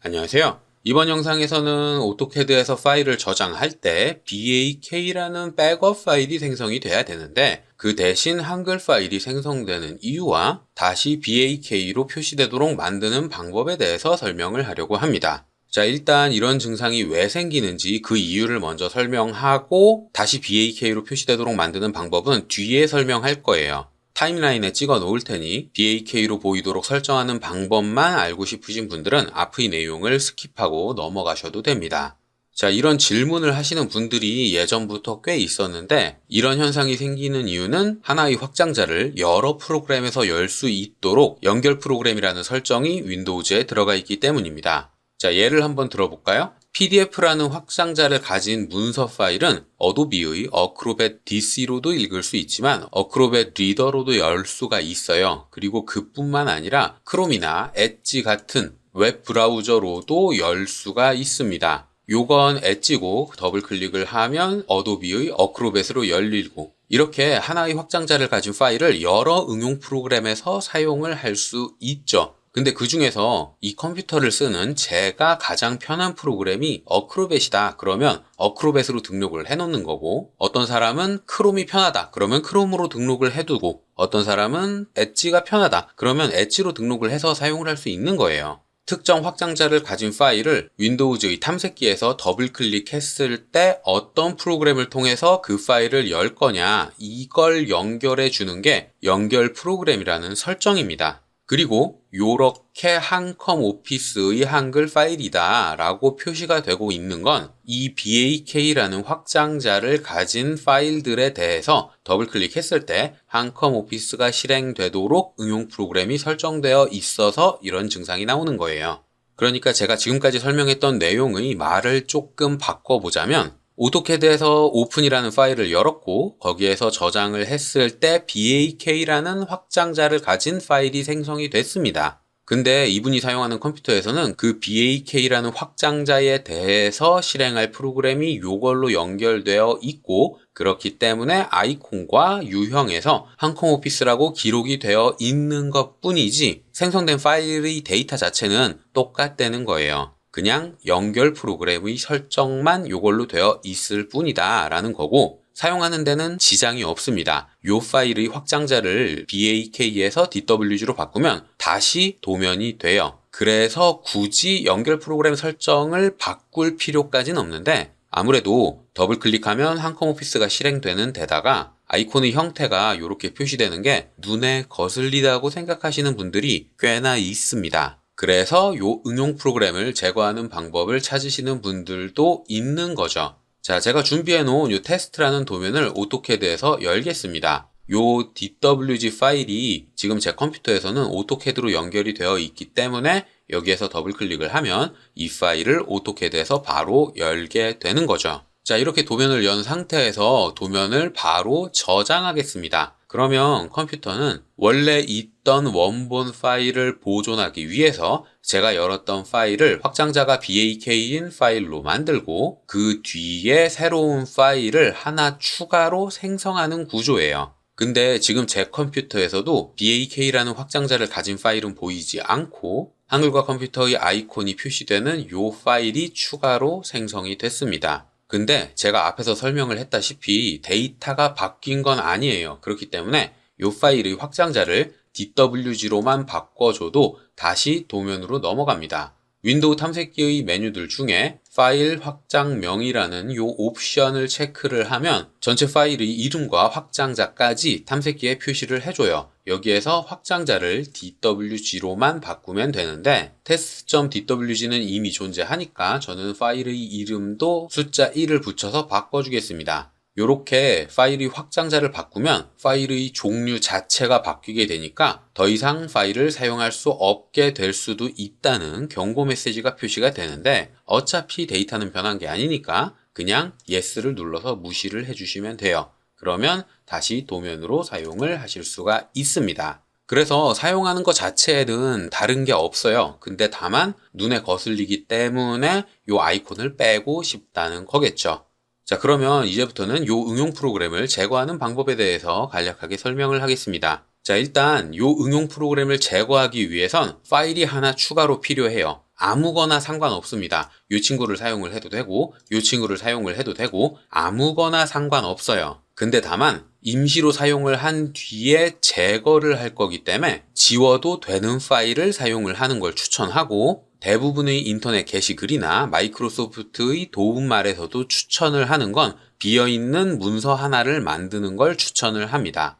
안녕하세요. 이번 영상에서는 오토캐드에서 파일을 저장할 때 BAK라는 백업 파일이 생성이 돼야 되는데 그 대신 한글 파일이 생성되는 이유와 다시 BAK로 표시되도록 만드는 방법에 대해서 설명을 하려고 합니다. 자, 일단 이런 증상이 왜 생기는지 그 이유를 먼저 설명하고 다시 BAK로 표시되도록 만드는 방법은 뒤에 설명할 거예요. 타임라인에 찍어 놓을 테니 BAK로 보이도록 설정하는 방법만 알고 싶으신 분들은 앞의 내용을 스킵하고 넘어가셔도 됩니다. 자, 이런 질문을 하시는 분들이 예전부터 꽤 있었는데 이런 현상이 생기는 이유는 하나의 확장자를 여러 프로그램에서 열 수 있도록 연결 프로그램이라는 설정이 윈도우즈에 들어가 있기 때문입니다. 자, 예를 한번 들어볼까요? PDF라는 확장자를 가진 문서 파일은 어도비의 어크로벳 DC로도 읽을 수 있지만 어크로벳 리더로도 열 수가 있어요. 그리고 그뿐만 아니라 크롬이나 엣지 같은 웹 브라우저로도 열 수가 있습니다. 요건 엣지고 더블 클릭을 하면 어도비의 어크로벳으로 열리고 이렇게 하나의 확장자를 가진 파일을 여러 응용 프로그램에서 사용을 할 수 있죠. 근데 그 중에서 이 컴퓨터를 쓰는 제가 가장 편한 프로그램이 어크로벳이다. 그러면 어크로벳으로 등록을 해놓는 거고 어떤 사람은 크롬이 편하다. 그러면 크롬으로 등록을 해두고 어떤 사람은 엣지가 편하다. 그러면 엣지로 등록을 해서 사용을 할 수 있는 거예요. 특정 확장자를 가진 파일을 윈도우즈의 탐색기에서 더블 클릭했을 때 어떤 프로그램을 통해서 그 파일을 열 거냐 이걸 연결해 주는 게 연결 프로그램이라는 설정입니다. 그리고 요렇게 한컴 오피스의 한글 파일이다 라고 표시가 되고 있는 건 이 BAK라는 확장자를 가진 파일들에 대해서 더블 클릭했을 때 한컴 오피스가 실행되도록 응용 프로그램이 설정되어 있어서 이런 증상이 나오는 거예요. 그러니까 제가 지금까지 설명했던 내용의 말을 조금 바꿔보자면 오토캐드에서 오픈이라는 파일을 열었고 거기에서 저장을 했을 때 BAK라는 확장자를 가진 파일이 생성이 됐습니다. 근데 이분이 사용하는 컴퓨터에서는 그 BAK라는 확장자에 대해서 실행할 프로그램이 이걸로 연결되어 있고 그렇기 때문에 아이콘과 유형에서 한컴 오피스라고 기록이 되어 있는 것 뿐이지 생성된 파일의 데이터 자체는 똑같다는 거예요. 그냥 연결 프로그램의 설정만 이걸로 되어 있을 뿐이다 라는 거고 사용하는 데는 지장이 없습니다. 이 파일의 확장자를 BAK에서 DWG로 바꾸면 다시 도면이 돼요. 그래서 굳이 연결 프로그램 설정을 바꿀 필요까지는 없는데 아무래도 더블 클릭하면 한컴 오피스가 실행되는 데다가 아이콘의 형태가 이렇게 표시되는 게 눈에 거슬리다고 생각하시는 분들이 꽤나 있습니다. 그래서 요 응용 프로그램을 제거하는 방법을 찾으시는 분들도 있는 거죠. 자, 제가 준비해 놓은 요 테스트라는 도면을 오토캐드에서 열겠습니다. 요 DWG 파일이 지금 제 컴퓨터에서는 오토캐드로 연결이 되어 있기 때문에 여기에서 더블 클릭을 하면 이 파일을 오토캐드에서 바로 열게 되는 거죠. 자, 이렇게 도면을 연 상태에서 도면을 바로 저장하겠습니다. 그러면 컴퓨터는 원래 있던 원본 파일을 보존하기 위해서 제가 열었던 파일을 확장자가 BAK인 파일로 만들고 그 뒤에 새로운 파일을 하나 추가로 생성하는 구조예요. 근데 지금 제 컴퓨터에서도 BAK라는 확장자를 가진 파일은 보이지 않고 한글과 컴퓨터의 아이콘이 표시되는 이 파일이 추가로 생성이 됐습니다. 근데 제가 앞에서 설명을 했다시피 데이터가 바뀐 건 아니에요. 그렇기 때문에 이 파일의 확장자를 DWG로만 바꿔줘도 다시 도면으로 넘어갑니다. 윈도우 탐색기의 메뉴들 중에 파일 확장명이라는 이 옵션을 체크를 하면 전체 파일의 이름과 확장자까지 탐색기에 표시를 해줘요. 여기에서 확장자를 DWG로만 바꾸면 되는데 test.dwg는 이미 존재하니까 저는 파일의 이름도 숫자 1을 붙여서 바꿔주겠습니다. 이렇게 파일의 확장자를 바꾸면 파일의 종류 자체가 바뀌게 되니까 더 이상 파일을 사용할 수 없게 될 수도 있다는 경고 메시지가 표시가 되는데 어차피 데이터는 변한 게 아니니까 그냥 yes를 눌러서 무시를 해주시면 돼요. 그러면 다시 도면으로 사용을 하실 수가 있습니다. 그래서 사용하는 것 자체에는 다른 게 없어요. 근데 다만 눈에 거슬리기 때문에 이 아이콘을 빼고 싶다는 거겠죠. 자, 그러면 이제부터는 요 응용 프로그램을 제거하는 방법에 대해서 간략하게 설명을 하겠습니다. 자, 일단 요 응용 프로그램을 제거하기 위해선 파일이 하나 추가로 필요해요. 아무거나 상관없습니다. 이 친구를 사용을 해도 되고 이 친구를 사용을 해도 되고 아무거나 상관없어요. 근데 다만 임시로 사용을 한 뒤에 제거를 할 거기 때문에 지워도 되는 파일을 사용을 하는 걸 추천하고, 대부분의 인터넷 게시글이나 마이크로소프트의 도움말에서도 추천을 하는 건 비어있는 문서 하나를 만드는 걸 추천을 합니다.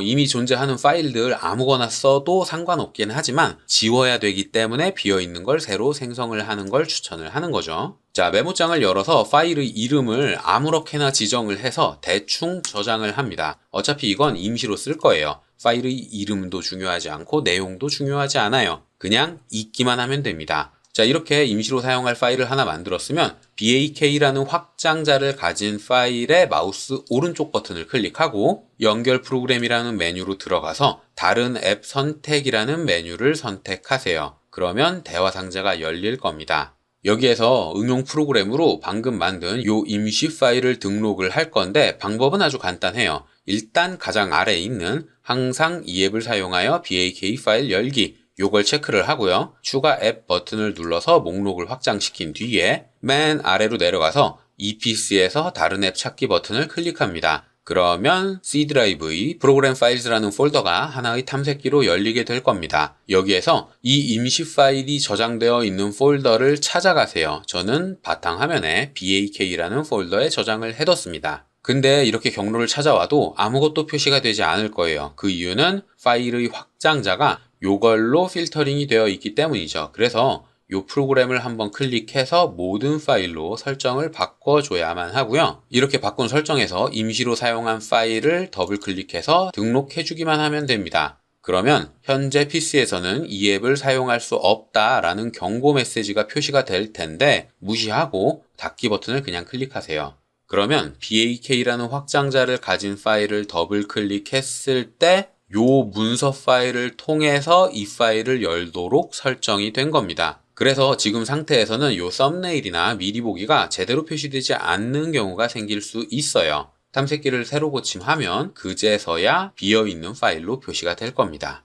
이미 존재하는 파일들 아무거나 써도 상관없긴 하지만 지워야 되기 때문에 비어있는 걸 새로 생성을 하는 걸 추천을 하는 거죠. 자, 메모장을 열어서 파일의 이름을 아무렇게나 지정을 해서 대충 저장을 합니다. 어차피 이건 임시로 쓸 거예요. 파일의 이름도 중요하지 않고 내용도 중요하지 않아요. 그냥 읽기만 하면 됩니다. 자, 이렇게 임시로 사용할 파일을 하나 만들었으면 BAK라는 확장자를 가진 파일의 마우스 오른쪽 버튼을 클릭하고 연결 프로그램이라는 메뉴로 들어가서 다른 앱 선택이라는 메뉴를 선택하세요. 그러면 대화 상자가 열릴 겁니다. 여기에서 응용 프로그램으로 방금 만든 요 임시 파일을 등록을 할 건데 방법은 아주 간단해요. 일단 가장 아래에 있는 항상 이 앱을 사용하여 BAK 파일 열기, 요걸 체크를 하고요. 추가 앱 버튼을 눌러서 목록을 확장시킨 뒤에 맨 아래로 내려가서 EPC에서 다른 앱 찾기 버튼을 클릭합니다. 그러면 C 드라이브의 프로그램 파일즈라는 폴더가 하나의 탐색기로 열리게 될 겁니다. 여기에서 이 임시 파일이 저장되어 있는 폴더를 찾아가세요. 저는 바탕화면에 BAK라는 폴더에 저장을 해뒀습니다. 근데 이렇게 경로를 찾아와도 아무것도 표시가 되지 않을 거예요. 그 이유는 파일의 확장자가 요걸로 필터링이 되어 있기 때문이죠. 그래서 이 프로그램을 한번 클릭해서 모든 파일로 설정을 바꿔줘야만 하고요. 이렇게 바꾼 설정에서 임시로 사용한 파일을 더블 클릭해서 등록해주기만 하면 됩니다. 그러면 현재 PC에서는 이 앱을 사용할 수 없다라는 경고 메시지가 표시가 될 텐데 무시하고 닫기 버튼을 그냥 클릭하세요. 그러면 BAK라는 확장자를 가진 파일을 더블 클릭했을 때 요 문서 파일을 통해서 이 파일을 열도록 설정이 된 겁니다. 그래서 지금 상태에서는 요 썸네일이나 미리 보기가 제대로 표시되지 않는 경우가 생길 수 있어요. 탐색기를 새로 고침하면 그제서야 비어있는 파일로 표시가 될 겁니다.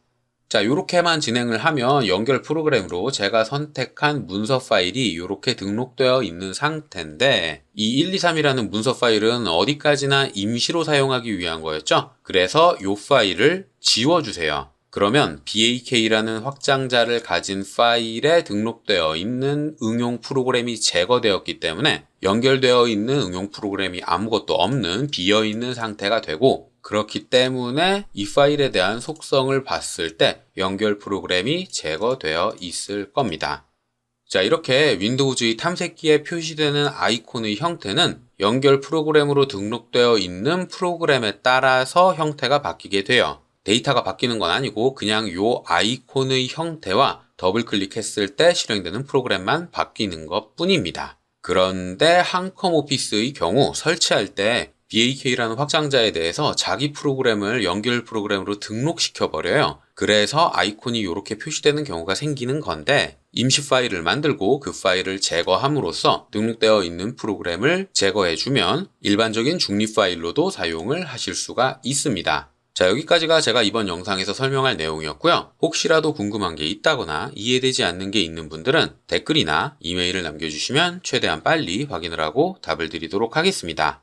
자, 요렇게만 진행을 하면 연결 프로그램으로 제가 선택한 문서 파일이 요렇게 등록되어 있는 상태인데 이 123이라는 문서 파일은 어디까지나 임시로 사용하기 위한 거였죠. 그래서 요 파일을 지워주세요. 그러면 BAK라는 확장자를 가진 파일에 등록되어 있는 응용 프로그램이 제거되었기 때문에 연결되어 있는 응용 프로그램이 아무것도 없는 비어있는 상태가 되고, 그렇기 때문에 이 파일에 대한 속성을 봤을 때 연결 프로그램이 제거되어 있을 겁니다. 자, 이렇게 윈도우즈의 탐색기에 표시되는 아이콘의 형태는 연결 프로그램으로 등록되어 있는 프로그램에 따라서 형태가 바뀌게 돼요. 데이터가 바뀌는 건 아니고 그냥 요 아이콘의 형태와 더블 클릭했을 때 실행되는 프로그램만 바뀌는 것 뿐입니다. 그런데 한컴 오피스의 경우 설치할 때 BAK라는 확장자에 대해서 자기 프로그램을 연결 프로그램으로 등록시켜 버려요. 그래서 아이콘이 이렇게 표시되는 경우가 생기는 건데, 임시 파일을 만들고 그 파일을 제거함으로써 등록되어 있는 프로그램을 제거해주면 일반적인 중립 파일로도 사용을 하실 수가 있습니다. 자, 여기까지가 제가 이번 영상에서 설명할 내용이었고요. 혹시라도 궁금한 게 있다거나 이해되지 않는 게 있는 분들은 댓글이나 이메일을 남겨주시면 최대한 빨리 확인을 하고 답을 드리도록 하겠습니다.